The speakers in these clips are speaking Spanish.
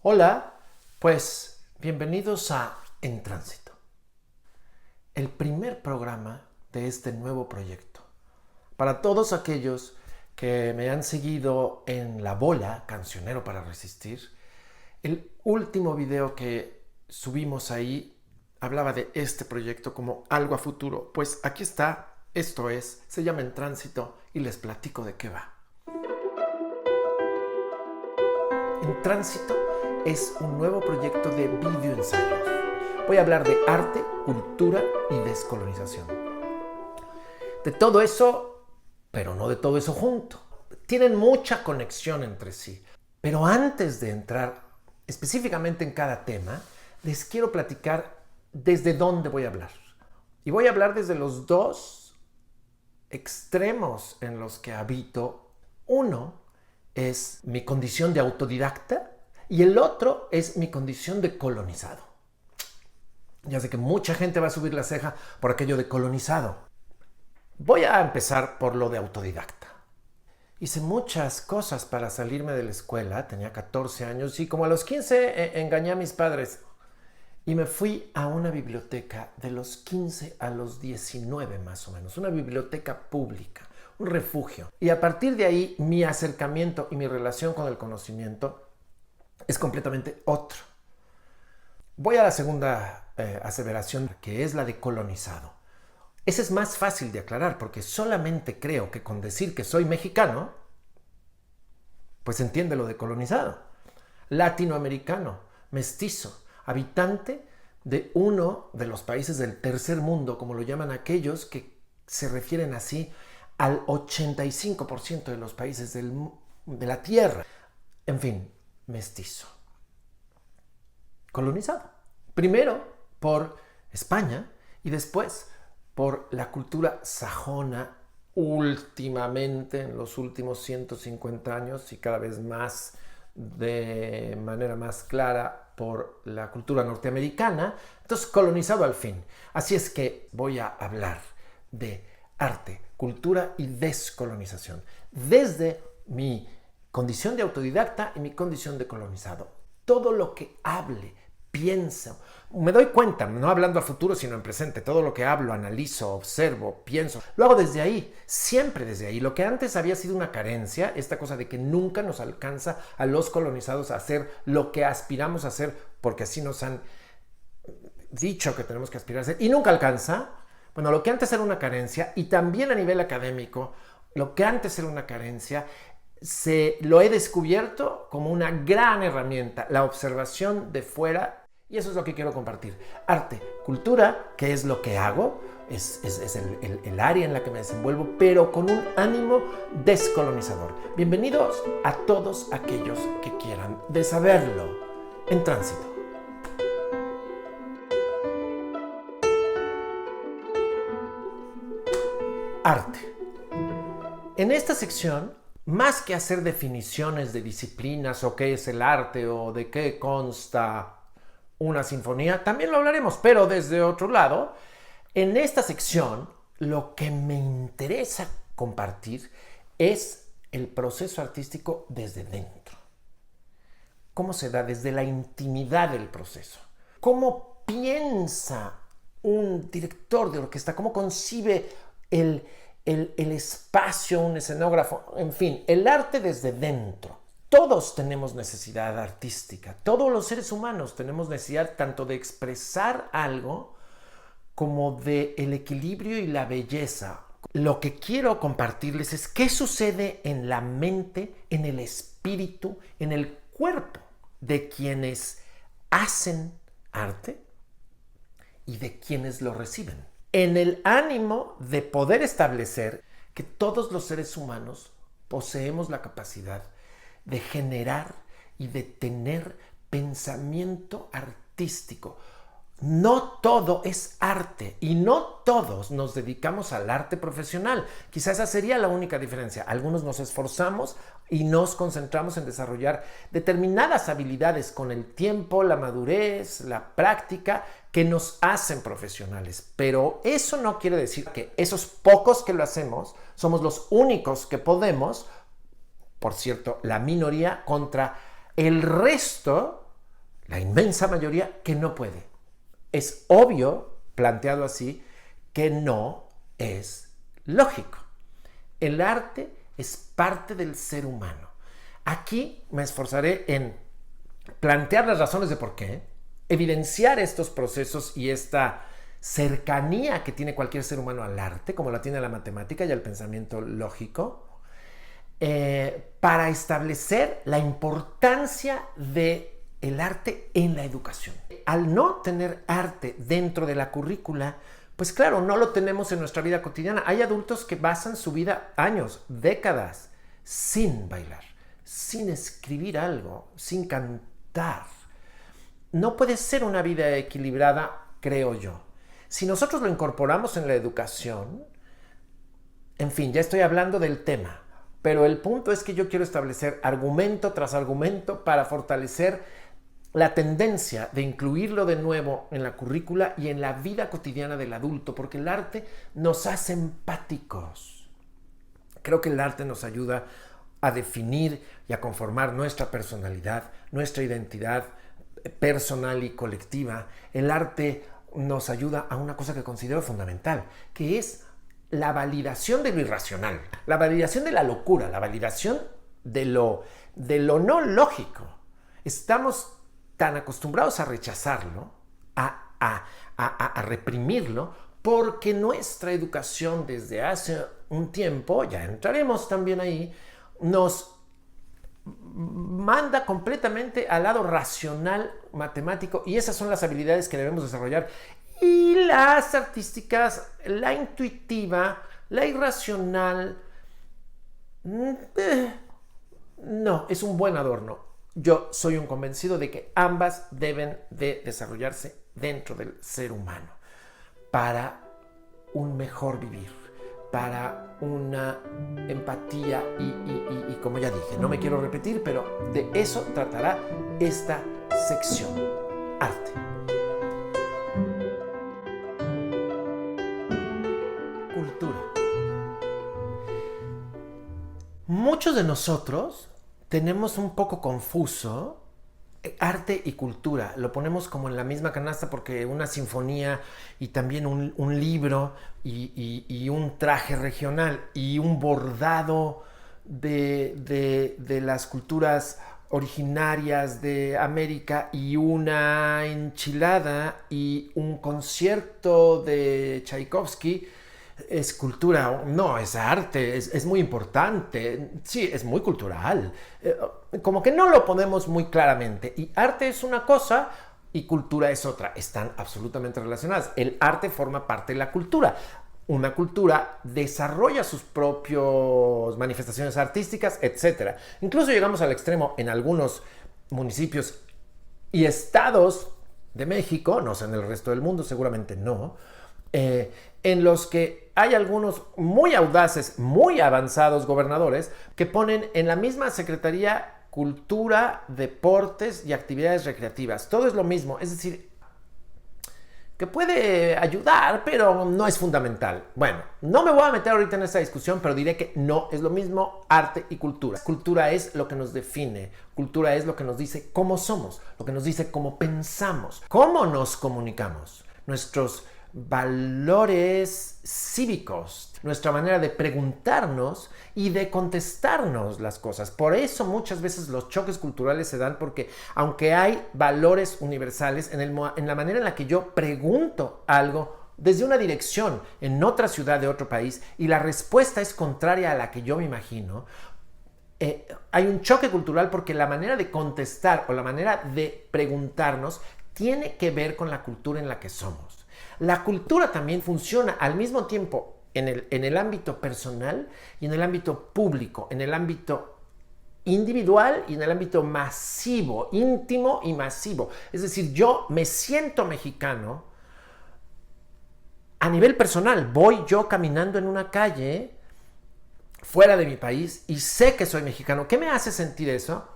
Hola, pues bienvenidos a En Tránsito, el primer programa de este nuevo proyecto. Para todos aquellos que me han seguido en La Bola, Cancionero para Resistir, el último video que subimos ahí hablaba de este proyecto como algo a futuro. Pues aquí está, se llama En Tránsito y les platico de qué va. En Tránsito es un nuevo proyecto de videoensayos. Voy a hablar de arte, cultura y descolonización. De todo eso, pero no de todo eso junto. Tienen mucha conexión entre sí. Pero antes de entrar específicamente en cada tema, les quiero platicar desde dónde voy a hablar. Y voy a hablar desde los dos extremos en los que habito. Uno es mi condición de autodidacta y el otro es mi condición de colonizado. Ya sé que mucha gente va a subir la ceja por aquello de colonizado. Voy a empezar por lo de autodidacta. Hice muchas cosas para salirme de la escuela, tenía 14 años y como a los 15 engañé a mis padres y me fui a una biblioteca de los 15 a los 19 más o menos, una biblioteca pública, un refugio. Y a partir de ahí mi acercamiento y mi relación con el conocimiento es completamente otro. Voy a la segunda aseveración, que es la de colonizado. Ese es más fácil de aclarar porque solamente creo que con decir que soy mexicano, pues entiende lo de colonizado. Latinoamericano, mestizo, habitante de uno de los países del tercer mundo, como lo llaman aquellos que se refieren así al 85% de los países de la Tierra. En fin, mestizo. Colonizado. Primero por España y después por la cultura sajona, últimamente, en los últimos 150 años y cada vez más de manera más clara por la cultura norteamericana. Entonces, colonizado al fin. Así es que voy a hablar de arte, cultura y descolonización desde mi condición de autodidacta y mi condición de colonizado. Todo lo que hable, pienso, me doy cuenta, no hablando a futuro sino en presente, todo lo que hablo, analizo, observo, pienso, lo hago desde ahí, siempre desde ahí. Lo que antes había sido una carencia, esta cosa de que nunca nos alcanza a los colonizados a hacer lo que aspiramos a hacer, porque así nos han dicho que tenemos que aspirar a hacer y nunca alcanza. Bueno, lo que antes era una carencia, y también a nivel académico, lo que antes era una carencia, lo he descubierto como una gran herramienta, la observación de fuera, y eso es lo que quiero compartir. Arte, cultura, que es lo que hago, es el área en la que me desenvuelvo, pero con un ánimo descolonizador. Bienvenidos a todos aquellos que quieran de saberlo. En Tránsito. Arte. En esta sección, más que hacer definiciones de disciplinas o qué es el arte o de qué consta una sinfonía, también lo hablaremos, pero desde otro lado. En esta sección, lo que me interesa compartir es el proceso artístico desde dentro. ¿Cómo se da desde la intimidad del proceso? ¿Cómo piensa un director de orquesta? ¿Cómo concibe el espacio, un escenógrafo? En fin, el arte desde dentro. Todos tenemos necesidad artística, todos los seres humanos tenemos necesidad tanto de expresar algo como de el equilibrio y la belleza. Lo que quiero compartirles es qué sucede en la mente, en el espíritu, en el cuerpo de quienes hacen arte y de quienes lo reciben, en el ánimo de poder establecer que todos los seres humanos poseemos la capacidad de generar y de tener pensamiento artístico. No todo es arte y no todos nos dedicamos al arte profesional. Quizás esa sería la única diferencia. Algunos nos esforzamos y nos concentramos en desarrollar determinadas habilidades con el tiempo, la madurez, la práctica que nos hacen profesionales. Pero eso no quiere decir que esos pocos que lo hacemos somos los únicos que podemos, por cierto, la minoría contra el resto inmensa mayoría que no puede. Es obvio, planteado así, que no es lógico. El arte es parte del ser humano. Aquí me esforzaré en plantear las razones de por qué, evidenciar estos procesos y esta cercanía que tiene cualquier ser humano al arte, como la tiene la matemática y al pensamiento lógico, para establecer la importancia del arte en la educación. Al no tener arte dentro de la currícula, pues claro, no lo tenemos en nuestra vida cotidiana. Hay adultos que basan su vida años, décadas, sin bailar, sin escribir algo, sin cantar. No puede ser una vida equilibrada, creo yo. Si nosotros lo incorporamos en la educación, en fin, ya estoy hablando del tema, pero el punto es que yo quiero establecer argumento tras argumento para fortalecer la tendencia de incluirlo de nuevo en la currícula y en la vida cotidiana del adulto, porque el arte nos hace empáticos. Creo que el arte nos ayuda a definir y a conformar nuestra personalidad, nuestra identidad personal y colectiva. El arte nos ayuda a una cosa que considero fundamental, que es la validación de lo irracional, la validación de la locura, la validación de lo no lógico. Estamos tan acostumbrados a rechazarlo, a reprimirlo, porque nuestra educación desde hace un tiempo, ya entraremos también ahí, nos manda completamente al lado racional, matemático, y esas son las habilidades que debemos desarrollar. Y las artísticas, la intuitiva, la irracional, no, es un buen adorno. Yo soy un convencido de que ambas deben de desarrollarse dentro del ser humano para un mejor vivir, para una empatía y como ya dije, no me quiero repetir, pero de eso tratará esta sección, arte. Cultura. Muchos de nosotros tenemos un poco confuso arte y cultura. Lo ponemos como en la misma canasta porque una sinfonía y también un libro y un traje regional y un bordado de las culturas originarias de América y una enchilada y un concierto de Tchaikovsky es cultura. No, es arte, es muy importante, sí, es muy cultural, como que no lo ponemos muy claramente, y arte es una cosa y cultura es otra, están absolutamente relacionadas. El arte forma parte de la cultura. Una cultura desarrolla sus propias manifestaciones artísticas, etc. Incluso llegamos al extremo en algunos municipios y estados de México, no sé en el resto del mundo, seguramente no, en los que hay algunos muy audaces, muy avanzados gobernadores que ponen en la misma secretaría cultura, deportes y actividades recreativas. Todo es lo mismo, es decir, que puede ayudar, pero no es fundamental. Bueno, no me voy a meter ahorita en esta discusión, pero diré que no es lo mismo arte y cultura. Cultura es lo que nos define, cultura es lo que nos dice cómo somos, lo que nos dice cómo pensamos, cómo nos comunicamos, nuestros valores cívicos, nuestra manera de preguntarnos y de contestarnos las cosas. Por eso muchas veces los choques culturales se dan, porque aunque hay valores universales en la manera en la que yo pregunto algo desde una dirección en otra ciudad de otro país y la respuesta es contraria a la que yo me imagino, hay un choque cultural porque la manera de contestar o la manera de preguntarnos tiene que ver con la cultura en la que somos. La cultura también funciona al mismo tiempo en el ámbito personal y en el ámbito público, en el ámbito individual y en el ámbito masivo, íntimo y masivo. Es decir, yo me siento mexicano a nivel personal. Voy yo caminando en una calle fuera de mi país y sé que soy mexicano. ¿Qué me hace sentir eso?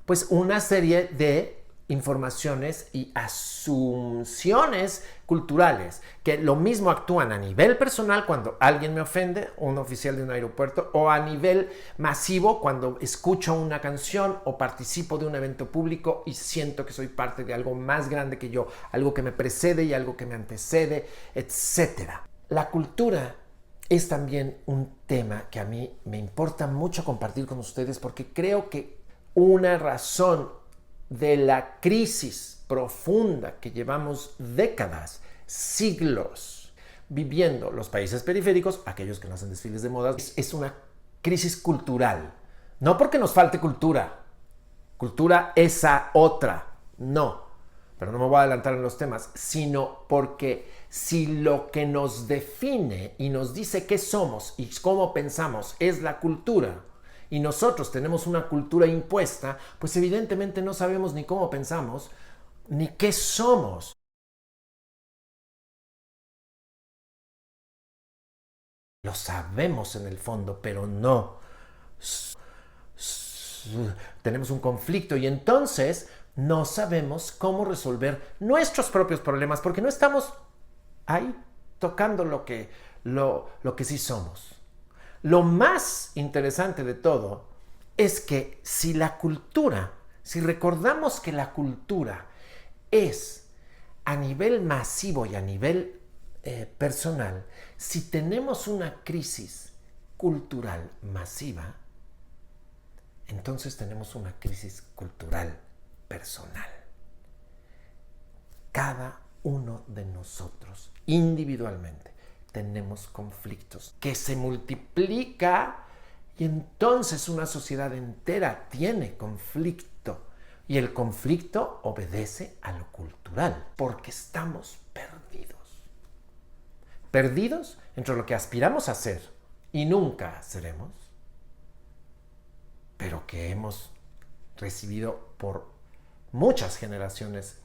Pues una serie de informaciones y asunciones culturales, que lo mismo actúan a nivel personal cuando alguien me ofende, un oficial de un aeropuerto, o a nivel masivo cuando escucho una canción o participo de un evento público y siento que soy parte de algo más grande que yo, algo que me precede y algo que me antecede, etc. La cultura es también un tema que a mí me importa mucho compartir con ustedes porque creo que una razón de la crisis profunda que llevamos décadas, siglos, viviendo los países periféricos, aquellos que no hacen desfiles de modas, es una crisis cultural. No porque nos falte cultura esa otra, no, pero no me voy a adelantar en los temas, sino porque si lo que nos define y nos dice qué somos y cómo pensamos es la cultura, y nosotros tenemos una cultura impuesta, pues evidentemente no sabemos ni cómo pensamos, ni qué somos. Lo sabemos en el fondo, pero no. Tenemos un conflicto y entonces no sabemos cómo resolver nuestros propios problemas porque no estamos ahí tocando lo que sí somos. Lo más interesante de todo es que si recordamos que la cultura es a nivel masivo y a nivel personal, si tenemos una crisis cultural masiva, entonces tenemos una crisis cultural personal. Cada uno de nosotros, individualmente, tenemos conflictos que se multiplica y entonces una sociedad entera tiene conflicto y el conflicto obedece a lo cultural porque estamos perdidos entre lo que aspiramos a ser y nunca seremos, pero que hemos recibido por muchas generaciones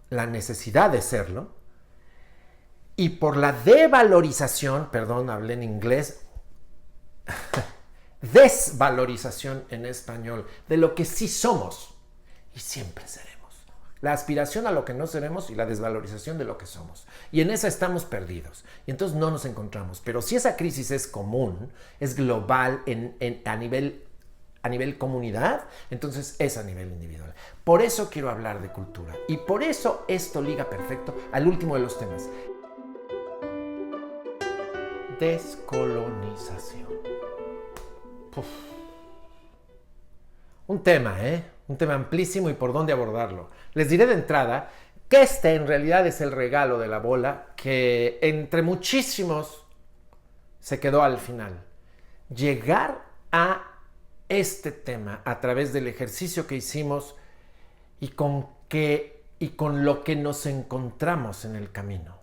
la necesidad de serlo. Y por la devalorización, perdón, hablé en inglés, desvalorización en español, de lo que sí somos y siempre seremos. La aspiración a lo que no seremos y la desvalorización de lo que somos. Y en esa estamos perdidos. Y entonces no nos encontramos. Pero si esa crisis es común, es global a nivel comunidad, entonces es a nivel individual. Por eso quiero hablar de cultura. Y por eso esto liga perfecto al último de los temas. Descolonización. Uf. Un tema amplísimo y por dónde abordarlo. Les diré de entrada que este en realidad es el regalo de la bola que entre muchísimos se quedó al final. Llegar a este tema a través del ejercicio que hicimos y con lo que nos encontramos en el camino.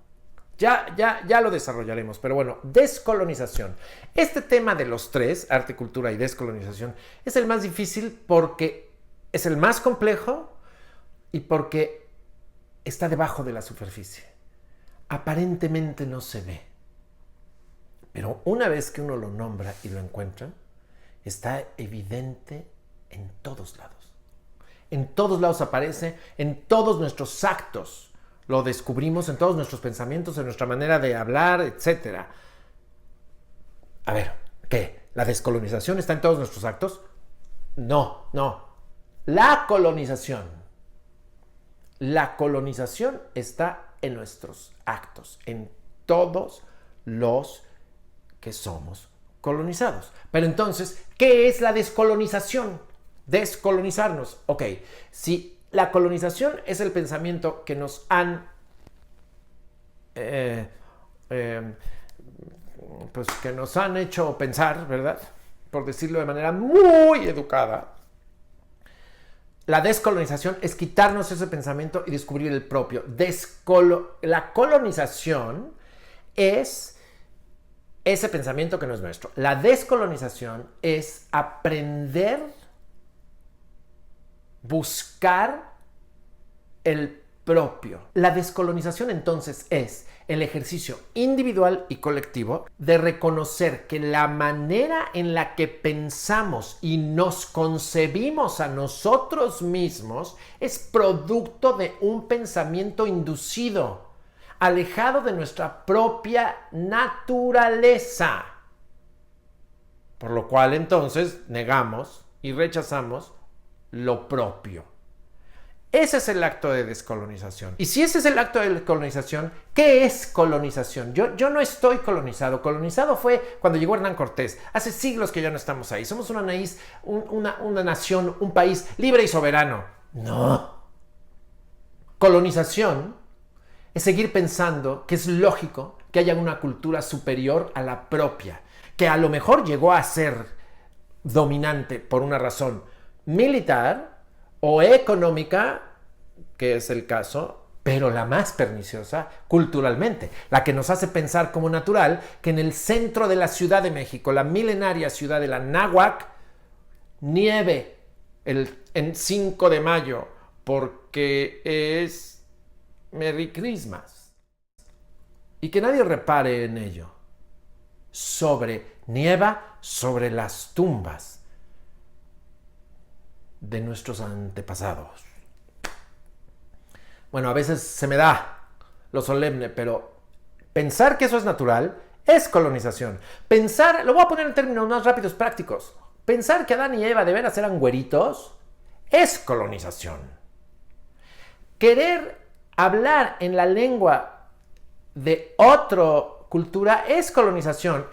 Ya lo desarrollaremos, pero bueno, descolonización. Este tema de los tres, arte, cultura y descolonización, es el más difícil porque es el más complejo y porque está debajo de la superficie. Aparentemente no se ve, pero una vez que uno lo nombra y lo encuentra, está evidente en todos lados. En todos lados aparece, en todos nuestros actos. Lo descubrimos en todos nuestros pensamientos, en nuestra manera de hablar, etc. A ver, ¿qué? ¿La descolonización está en todos nuestros actos? No. La colonización está en nuestros actos, en todos los que somos colonizados. Pero entonces, ¿qué es la descolonización? Descolonizarnos. Ok, si la colonización es el pensamiento que nos han pues que nos han hecho pensar, ¿verdad? Por decirlo de manera muy educada. La descolonización es quitarnos ese pensamiento y descubrir el propio. La colonización es ese pensamiento que no es nuestro. La descolonización es aprender, buscar el propio. La descolonización entonces es el ejercicio individual y colectivo de reconocer que la manera en la que pensamos y nos concebimos a nosotros mismos es producto de un pensamiento inducido, alejado de nuestra propia naturaleza. Por lo cual entonces negamos y rechazamos lo propio. Ese es el acto de descolonización. Y si ese es el acto de descolonización, ¿qué es colonización? Yo no estoy colonizado. Colonizado fue cuando llegó Hernán Cortés. Hace siglos que ya no estamos ahí. Somos una nación, un país libre y soberano. No. Colonización es seguir pensando que es lógico que haya una cultura superior a la propia, que a lo mejor llegó a ser dominante por una razón militar o económica, que es el caso, pero la más perniciosa culturalmente, la que nos hace pensar como natural que en el centro de la Ciudad de México, la milenaria ciudad de la Náhuac, nieve en 5 de mayo porque es Merry Christmas y que nadie repare en ello. Nieva sobre las tumbas de nuestros antepasados. Bueno, a veces se me da lo solemne, pero pensar que eso es natural es colonización. Pensar, lo voy a poner en términos más rápidos, prácticos. Pensar que Adán y Eva de veras eran güeritos es colonización. Querer hablar en la lengua de otra cultura es colonización.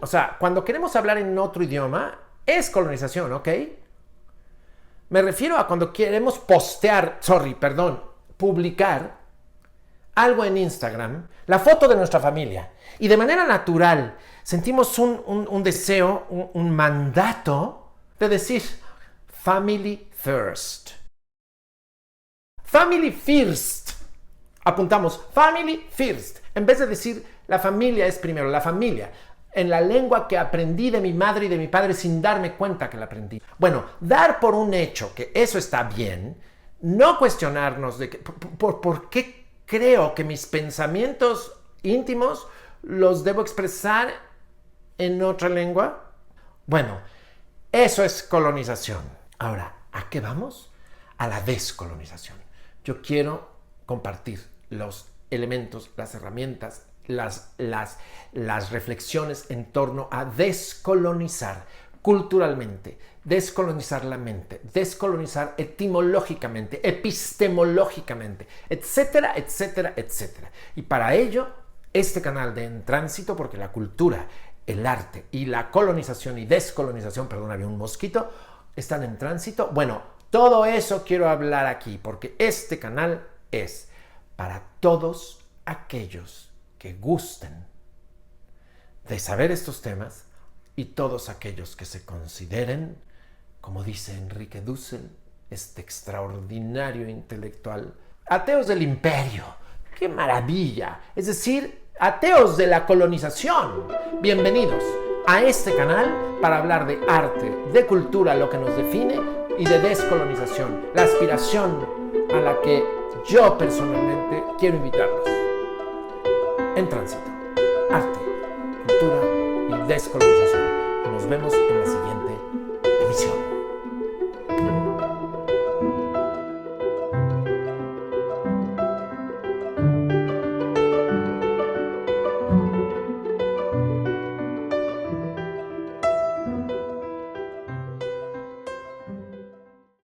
O sea, cuando queremos hablar en otro idioma es colonización, ¿ok? Me refiero a cuando queremos publicar algo en Instagram, la foto de nuestra familia, y de manera natural sentimos un deseo, un mandato de decir family first. Family first. Apuntamos family first. En vez de decir la familia es primero, la familia. En la lengua que aprendí de mi madre y de mi padre sin darme cuenta que la aprendí. Bueno, dar por un hecho que eso está bien, no cuestionarnos de que, por qué creo que mis pensamientos íntimos los debo expresar en otra lengua. Bueno, eso es colonización. Ahora, ¿a qué vamos? A la descolonización. Yo quiero compartir los elementos, las herramientas, las reflexiones en torno a descolonizar culturalmente, descolonizar la mente, descolonizar etimológicamente, epistemológicamente, etcétera, etcétera, etcétera. Y para ello, este canal de En Tránsito, porque la cultura, el arte y la colonización y descolonización, perdón, había un mosquito, están en tránsito. Bueno, todo eso quiero hablar aquí, porque este canal es para todos aquellos que gusten de saber estos temas y todos aquellos que se consideren, como dice Enrique Dussel, este extraordinario intelectual, ateos del imperio. ¡Qué maravilla! Es decir, ateos de la colonización. Bienvenidos a este canal para hablar de arte, de cultura, lo que nos define, y de descolonización, la aspiración a la que yo personalmente quiero invitarlos. En Tránsito, arte, cultura y descolonización. Nos vemos en la siguiente emisión.